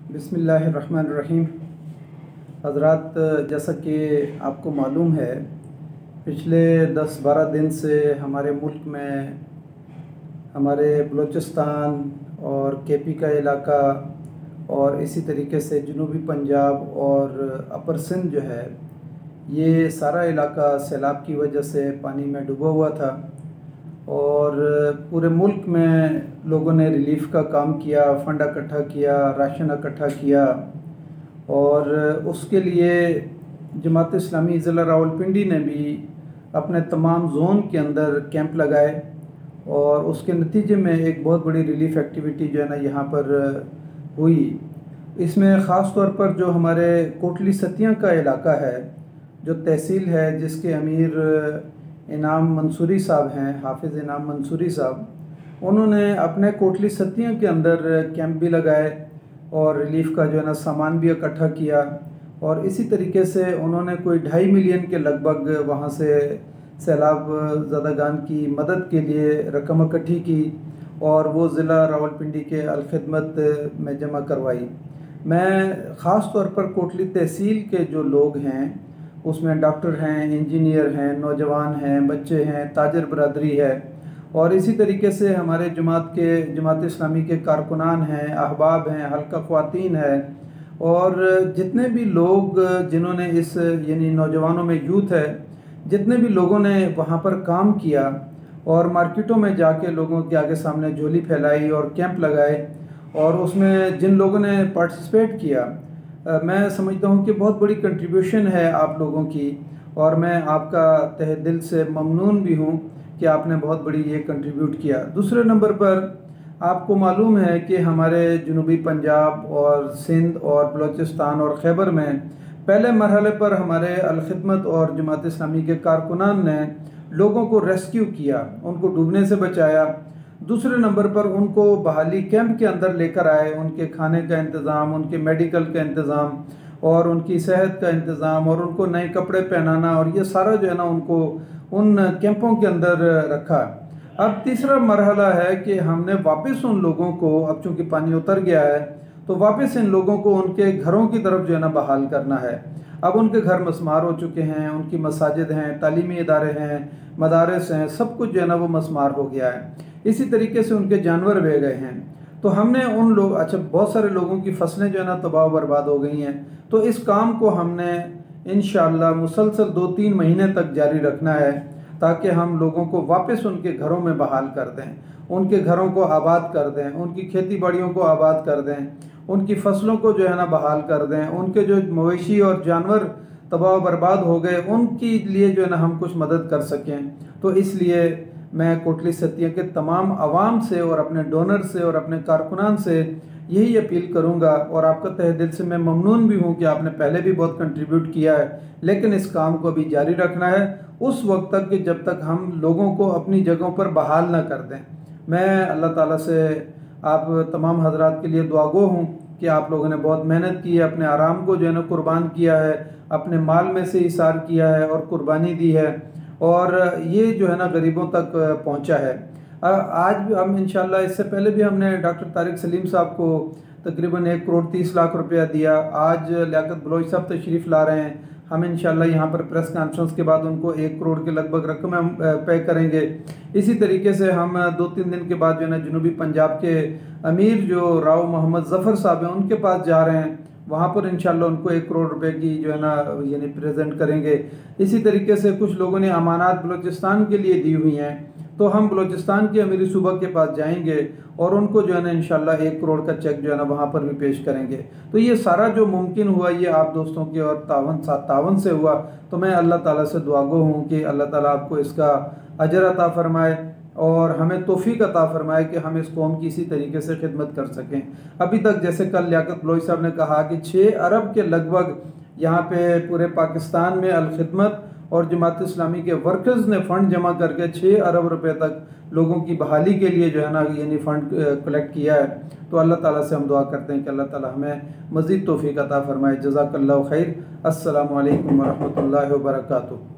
बिस्मिल्लाहिर्रहमानिर्रहीम। हज़रात, जैसा कि आपको मालूम है, पिछले 10-12 दिन से हमारे मुल्क में हमारे बलूचिस्तान और केपी का इलाका और इसी तरीके से जनूबी पंजाब और अपर सिंध जो है, ये सारा इलाका सैलाब की वजह से पानी में डूबा हुआ था। और पूरे मुल्क में लोगों ने रिलीफ़ का काम किया, फ़ंड इकट्ठा किया, राशन इकट्ठा किया। और उसके लिए जमात इस्लामी ज़िला रावलपिंडी ने भी अपने तमाम ज़ोन के अंदर कैंप लगाए और उसके नतीजे में एक बहुत बड़ी रिलीफ़ एक्टिविटी जो है ना यहाँ पर हुई। इसमें ख़ास तौर पर जो हमारे कोटली सतियाँ का इलाका है, जो तहसील है जिसके अमीर इनाम मंसूरी साहब हैं, हाफिज़ इनाम मंसूरी साहब, उन्होंने अपने कोटली सतियों के अंदर कैंप भी लगाए और रिलीफ़ का जो है ना सामान भी इकट्ठा किया। और इसी तरीके से उन्होंने कोई 2.5 मिलियन के लगभग वहाँ से सैलाब ज़दागान की मदद के लिए रकम इकट्ठी की और वो ज़िला रावलपिंडी के अलखिदमत में जमा करवाई। मैं ख़ास तौर पर कोटली तहसील के जो लोग हैं, उसमें डॉक्टर हैं, इंजीनियर हैं, नौजवान हैं, बच्चे हैं, ताजर बरदरी है और इसी तरीके से हमारे जमात इस्लामी के कारकुनान हैं, अहबाब हैं, हल्का ख्वातीन है और जितने भी लोग जिन्होंने इस यानी नौजवानों में यूथ है, जितने भी लोगों ने वहाँ पर काम किया और मार्केटों में जाके लोगों के आगे सामने झोली फैलाई और कैंप लगाए और उसमें जिन लोगों ने पार्टिसिपेट किया, मैं समझता हूँ कि बहुत बड़ी कंट्रीब्यूशन है आप लोगों की और मैं आपका तहे दिल से ममनून भी हूँ कि आपने बहुत बड़ी ये कंट्रीब्यूट किया। दूसरे नंबर पर आपको मालूम है कि हमारे जनूबी पंजाब और सिंध और बलूचिस्तान और खैबर में पहले मरहले पर हमारे अलखिदमत और जमात इस्लामी के कारकुनान ने लोगों को रेस्क्यू किया, उनको डूबने से बचाया। दूसरे नंबर पर उनको बहाली कैंप के अंदर लेकर आए, उनके खाने का इंतज़ाम, उनके मेडिकल का इंतज़ाम और उनकी सेहत का इंतज़ाम और उनको नए कपड़े पहनाना और ये सारा जो है ना उनको उन कैंपों के अंदर रखा। अब तीसरा मरहला है कि हमने वापस उन लोगों को, अब चूँकि पानी उतर गया है, तो वापस इन लोगों को उनके घरों की तरफ जो है ना बहाल करना है। अब उनके घर मसमार हो चुके हैं, उनकी मसाजिद हैं, तालीमी इदारे हैं, मदारस हैं, सब कुछ जो है ना वो मसमार हो गया है। इसी तरीके से उनके जानवर बह गए हैं। तो हमने उन लोग बहुत सारे लोगों की फसलें जो है ना तबाह बर्बाद हो गई हैं। तो इस काम को हमने इंशाअल्लाह मुसलसल 2-3 महीने तक जारी रखना है ताकि हम लोगों को वापस उनके घरों में बहाल कर दें, उनके घरों को आबाद कर दें, उनकी खेती बाड़ियों को आबाद कर दें, उनकी फसलों को जो है ना बहाल कर दें, उनके जो मवेशी और जानवर तबाह बर्बाद हो गए उनके लिए जो है ना हम कुछ मदद कर सकें। तो इसलिए मैं कोटली सतिया के तमाम आवाम से और अपने डोनर से और अपने कारकुनान से यही अपील करूंगा और आपका तहे दिल से मैं ममनून भी हूं कि आपने पहले भी बहुत कंट्रीब्यूट किया है, लेकिन इस काम को अभी जारी रखना है उस वक्त तक कि जब तक हम लोगों को अपनी जगहों पर बहाल ना कर दें। मैं अल्लाह ताला से आप तमाम हजरात के लिए दुआगो हूँ कि आप लोगों ने बहुत मेहनत की है, अपने आराम को जो है ना कुर्बान किया है, अपने माल में से इसार किया है और कुर्बानी दी है और ये जो है ना गरीबों तक पहुंचा है। आज भी हम इंशाल्लाह, इससे पहले भी हमने डॉक्टर तारिक सलीम साहब को तकरीबन 1 करोड़ 30 लाख रुपया दिया। आज लियाकत बलोच साहब तशरीफ़ ला रहे हैं, हम इंशाल्लाह यहाँ पर प्रेस कॉन्फ्रेंस के बाद उनको 1 करोड़ के लगभग रकम हम पे करेंगे। इसी तरीके से हम 2-3 दिन के बाद जो है ना जनूबी पंजाब के अमीर जो राव मोहम्मद ज़फ़र साहब हैं उनके पास जा रहे हैं, वहाँ पर इंशाल्लाह उनको 1 करोड़ रुपए की जो है ना यानी प्रेजेंट करेंगे। इसी तरीके से कुछ लोगों ने अमानात बलूचिस्तान के लिए दी हुई हैं, तो हम बलूचिस्तान के अमीरी सूबा के पास जाएंगे और उनको जो है ना इंशाल्लाह 1 करोड़ का चेक जो है ना वहाँ पर भी पेश करेंगे। तो ये सारा जो मुमकिन हुआ ये आप दोस्तों के और तावन से हुआ। तो मैं अल्लाह ताला से दुआगो हूँ कि अल्लाह ताला आपको इसका अजर अता फरमाए और हमें तौफीक अता फरमाए कि हम इस कौम की इसी तरीके से खिदमत कर सकें। अभी तक जैसे कल लियाकत बलोच साहब ने कहा कि 6 अरब के लगभग यहाँ पे पूरे पाकिस्तान में अलखिदमत और जमात इस्लामी के वर्कर्स ने फ़ंड जमा करके 6 अरब रुपए तक लोगों की बहाली के लिए जो है ना यानी फ़ंड कलेक्ट किया है। तो अल्लाह ताला से हम दुआ करते हैं कि अल्लाह ताला हमें मज़ीद तौफीक अता फरमाए। जज़ाकल्लाहु खैर। अस्सलामु अलैकुम व रहमतुल्लाहि व बरकातुहू।